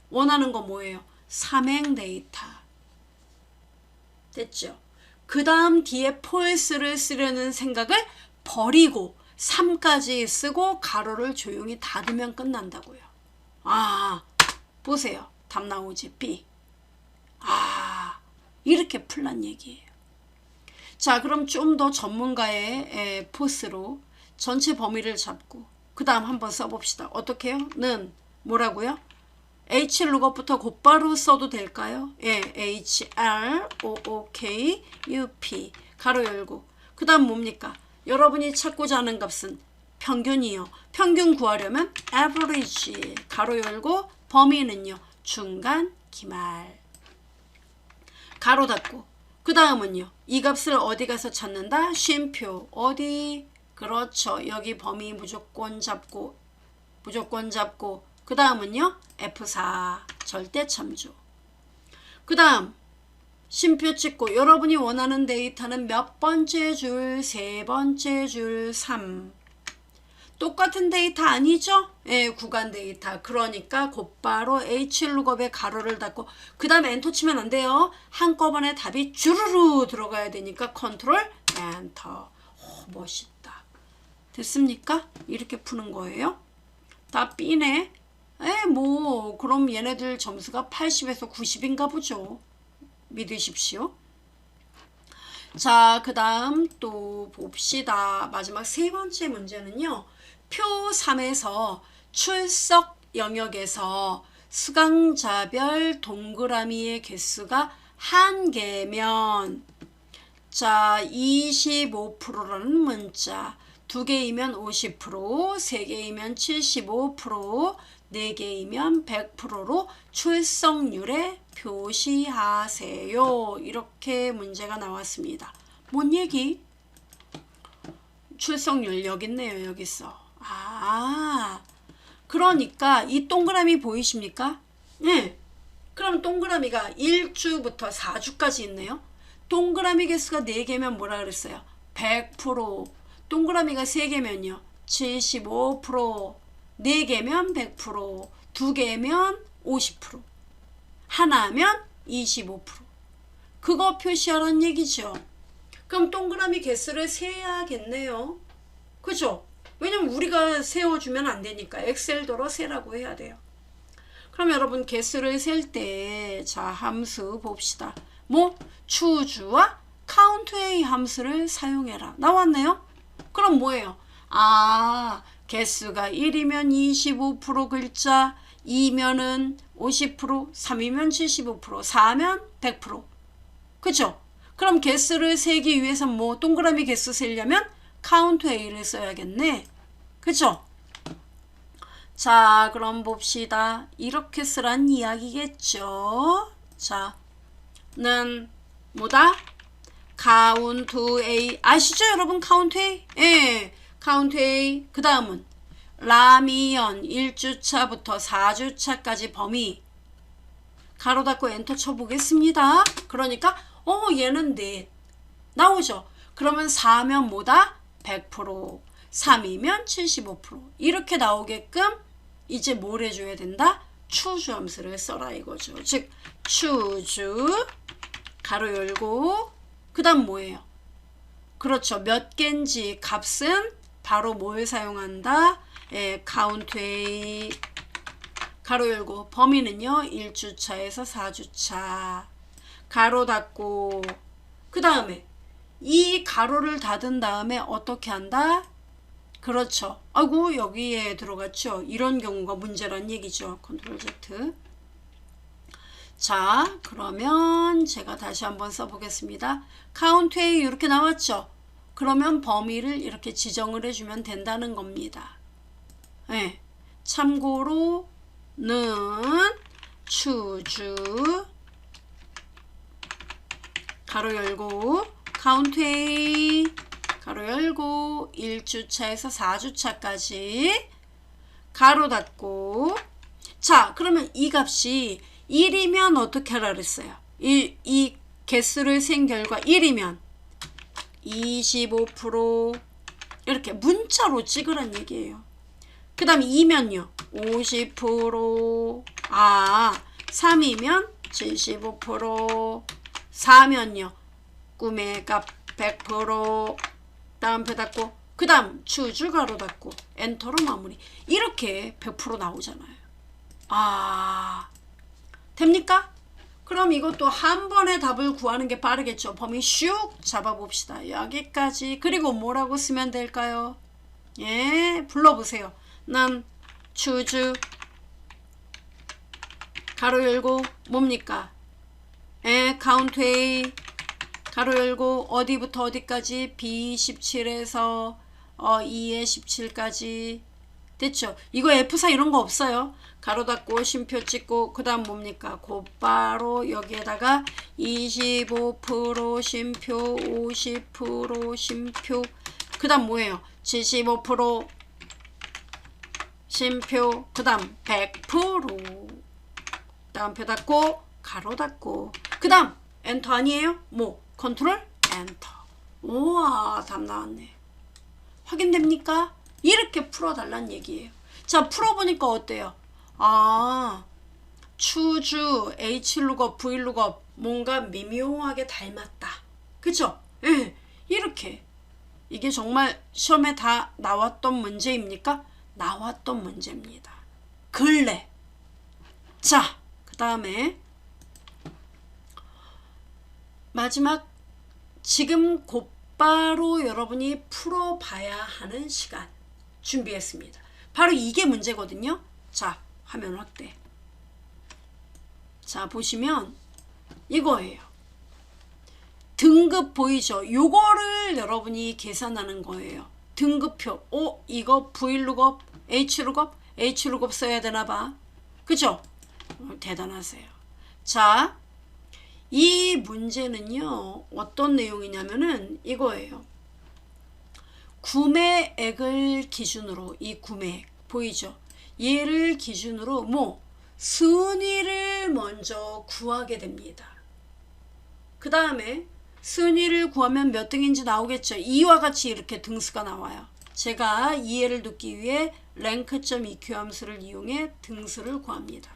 원하는 거 뭐예요? 3행 데이터. 됐죠? 그 다음 뒤에 폴스를 쓰려는 생각을 버리고 3까지 쓰고 가로를 조용히 닫으면 끝난다고요. 아, 보세요. 답 나오지? B. 아, 이렇게 풀란 얘기예요. 자, 그럼 좀 더 전문가의 포스로 전체 범위를 잡고 그 다음 한번 써봅시다. 어떻게 해요? 는 뭐라고요? H룩업부터 곧바로 써도 될까요? 예, HROOKUP 가로 열고 그 다음 뭡니까? 여러분이 찾고자 하는 값은 평균이요. 평균 구하려면 average 가로 열고 범위는요. 중간, 기말 가로 닫고 그 다음은요. 이 값을 어디 가서 찾는다? 쉼표 어디? 그렇죠. 여기 범위 무조건 잡고 그 다음은요. F4 절대 참조. 그 다음 쉼표 찍고 여러분이 원하는 데이터는 몇 번째 줄, 세 번째 줄, 3. 똑같은 데이터 아니죠? 예, 구간 데이터. 그러니까 곧바로 H룩업에 가로를 닫고 그 다음에 엔터 치면 안 돼요. 한꺼번에 답이 주르르 들어가야 되니까 컨트롤 엔터. 오, 멋있다. 됐습니까? 이렇게 푸는 거예요. 다 B네. 그럼 얘네들 점수가 80에서 90인가 보죠. 믿으십시오. 자, 그 다음 또 봅시다. 마지막 세 번째 문제는요. 표 3에서 출석 영역에서 수강자별 동그라미의 개수가 한 개면 자, 25%라는 문자. 2개이면 50%, 3개이면 75%, 4개이면 100%로 출석률에 표시하세요. 이렇게 문제가 나왔습니다. 뭔 얘기? 출석률 여기 있네요. 여기 있어. 아, 그러니까 이 동그라미 보이십니까? 네. 그럼 동그라미가 1주부터 4주까지 있네요. 동그라미 개수가 4개면 뭐라 그랬어요? 100%. 동그라미가 3개면요. 75%. 4개면 100%. 2개면 50%. 하나면 25%. 그거 표시하라는 얘기죠. 그럼 동그라미 개수를 세야겠네요. 그죠? 왜냐면 우리가 세워주면 안 되니까 엑셀도로 세라고 해야 돼요. 그럼 여러분 개수를 셀 때 자 함수 봅시다. 추주와 countA 함수를 사용해라. 나왔네요? 그럼 뭐예요? 아, 개수가 1이면 25% 글자, 2면은 50%, 3이면 75%, 4면 100%. 그죠? 그럼 개수를 세기 위해서 동그라미 개수 세려면 countA를 써야겠네. 그죠? 자, 그럼 봅시다. 이렇게 쓰란 이야기겠죠? 자, 는 뭐다? count A. 아시죠 여러분? count A? 예, count A. 그 다음은 라미연 1주차부터 4주차까지 범위 가로 닫고 엔터 쳐보겠습니다. 그러니까 얘는 넷 나오죠. 그러면 4면 뭐다? 100%, 3이면 75% 이렇게 나오게끔 이제 뭘 해줘야 된다? 추주 함수를 써라 이거죠. 즉 추주 가로 열고 그 다음 뭐예요? 그렇죠. 몇 개인지 값은 바로 뭘 사용한다? count A 가로 열고 범위는요 1주차에서 4주차 가로 닫고 그 다음에 이 가로를 닫은 다음에 어떻게 한다? 그렇죠. 아이고 여기에 들어갔죠. 이런 경우가 문제란 얘기죠. 컨트롤 Z. 자 그러면 제가 다시 한번 써보겠습니다. count A 이렇게 나왔죠. 그러면 범위를 이렇게 지정을 해주면 된다는 겁니다. 네. 참고로 는 추주 가로 열고 count A 가로 열고 1주차에서 4주차까지 가로 닫고 자 그러면 이 값이 1이면 어떻게 하라 그랬어요? 이 개수를 센 결과 1이면 25% 이렇게 문자로 찍으란 얘기예요. 그 다음에 2면요 50% 3이면 75% 4면요 꿈의 값 100% 다음표 닫고 그 다음 추주 가로 닫고 엔터로 마무리 이렇게 100% 나오잖아요. 됩니까? 그럼 이것도 한 번에 답을 구하는 게 빠르겠죠. 범위 슉 잡아봅시다. 여기까지. 그리고 뭐라고 쓰면 될까요? 예, 불러보세요. 난 추주 가로 열고 뭡니까? count A 가로 열고 어디부터 어디까지? B17에서 2에 17까지 됐죠? 이거 F4 이런 거 없어요. 가로 닫고 쉼표 찍고 그 다음 뭡니까? 곧바로 여기에다가 25% 쉼표 50% 쉼표 그 다음 뭐예요? 75% 쉼표 그 다음 100% 다음표 닫고 가로 닫고 그 다음 엔터 아니에요? 뭐 컨트롤 엔터. 우와 답 나왔네. 확인됩니까? 이렇게 풀어달란 얘기예요. 자 풀어보니까 어때요? 추주 H룩업 V룩업 뭔가 미묘하게 닮았다. 그쵸? 예, 이렇게 이게 정말 시험에 다 나왔던 문제입니까? 나왔던 문제입니다. 근래. 자 그 다음에 마지막 지금 곧바로 여러분이 풀어봐야 하는 시간 준비했습니다. 바로 이게 문제거든요. 자 화면 확대. 자 보시면 이거예요. 등급 보이죠? 요거를 여러분이 계산하는 거예요. 등급표. 이거 V룩업, H룩업, H룩업 써야 되나봐. 그죠? 대단하세요. 자, 이 문제는요, 어떤 내용이냐면은 이거예요. 구매액을 기준으로, 이 구매액, 보이죠? 얘를 기준으로 뭐, 순위를 먼저 구하게 됩니다. 그 다음에 순위를 구하면 몇 등인지 나오겠죠. 이와 같이 이렇게 등수가 나와요. 제가 이해를 돕기 위해 랭크.eq 함수를 이용해 등수를 구합니다.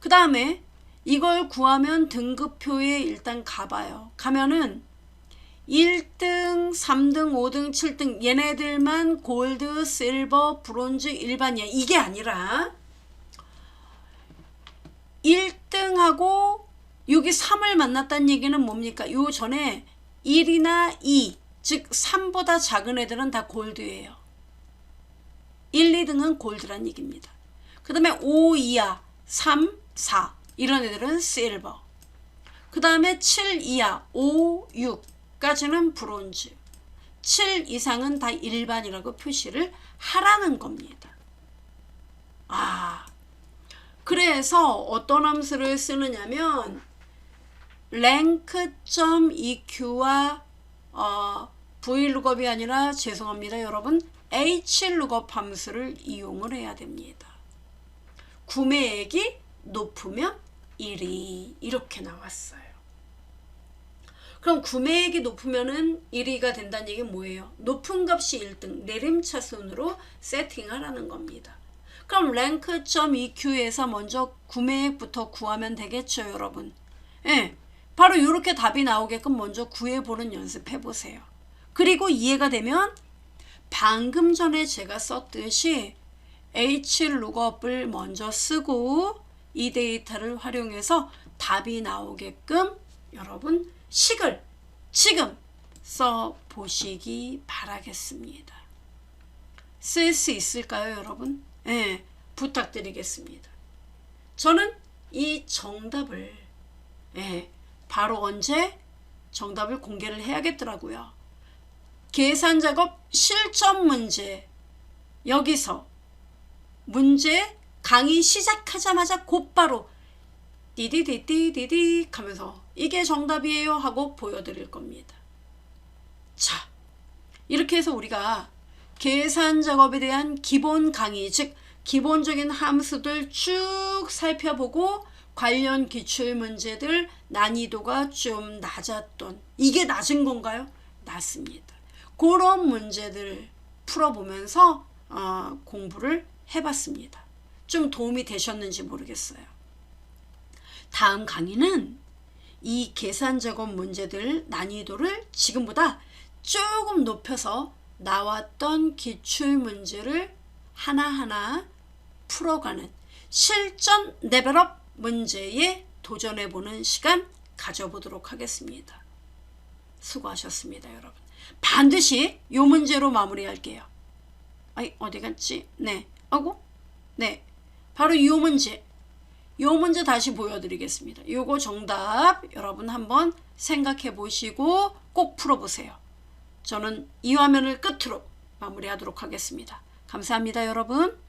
그 다음에 이걸 구하면 등급표에 일단 가봐요. 가면은 1등, 3등, 5등, 7등 얘네들만 골드, 실버, 브론즈, 일반이야. 이게 아니라 1등하고 여기 3을 만났다는 얘기는 뭡니까? 요 전에 1이나 2, 즉 3보다 작은 애들은 다 골드예요. 1, 2등은 골드란 얘기입니다. 그 다음에 5 이하, 3, 4 이런 애들은 실버. 그 다음에 7 이하, 5, 6까지는 브론즈. 7 이상은 다 일반이라고 표시를 하라는 겁니다. 그래서 어떤 함수를 쓰느냐면 rank.eq와 vlookup이 아니라 죄송합니다 여러분 hlookup 함수를 이용을 해야 됩니다. 구매액이 높으면 1위 이렇게 나왔어요. 그럼 구매액이 높으면은 1위가 된다는 얘기는 뭐예요? 높은 값이 1등 내림차순으로 세팅하라는 겁니다. 그럼 rank.eq에서 먼저 구매액부터 구하면 되겠죠 여러분. 예, 바로 이렇게 답이 나오게끔 먼저 구해보는 연습해 보세요. 그리고 이해가 되면 방금 전에 제가 썼듯이 hlookup을 먼저 쓰고 이 데이터를 활용해서 답이 나오게끔 여러분 식을 지금 써보시기 바라겠습니다. 쓸 수 있을까요 여러분? 네, 부탁드리겠습니다. 저는 이 정답을 바로 언제 정답을 공개를 해야겠더라고요. 계산작업 실전 문제 여기서 문제 강의 시작하자마자 곧바로 띠디디디디디 하면서 이게 정답이에요 하고 보여드릴 겁니다. 자, 이렇게 해서 우리가 계산 작업에 대한 기본 강의, 즉 기본적인 함수들 쭉 살펴보고 관련 기출문제들 난이도가 좀 낮았던, 이게 낮은 건가요? 낮습니다. 그런 문제들 풀어보면서 공부를 해봤습니다. 좀 도움이 되셨는지 모르겠어요. 다음 강의는 이 계산 작업 문제들 난이도를 지금보다 조금 높여서 나왔던 기출 문제를 하나하나 풀어가는 실전 레벨업 문제에 도전해보는 시간 가져보도록 하겠습니다. 수고하셨습니다 여러분. 반드시 이 문제로 마무리할게요. 아이 어디 갔지? 네. 네. 바로 이 문제. 이 문제 다시 보여드리겠습니다. 요거 정답 여러분 한번 생각해 보시고 꼭 풀어보세요. 저는 이 화면을 끝으로 마무리하도록 하겠습니다. 감사합니다 여러분.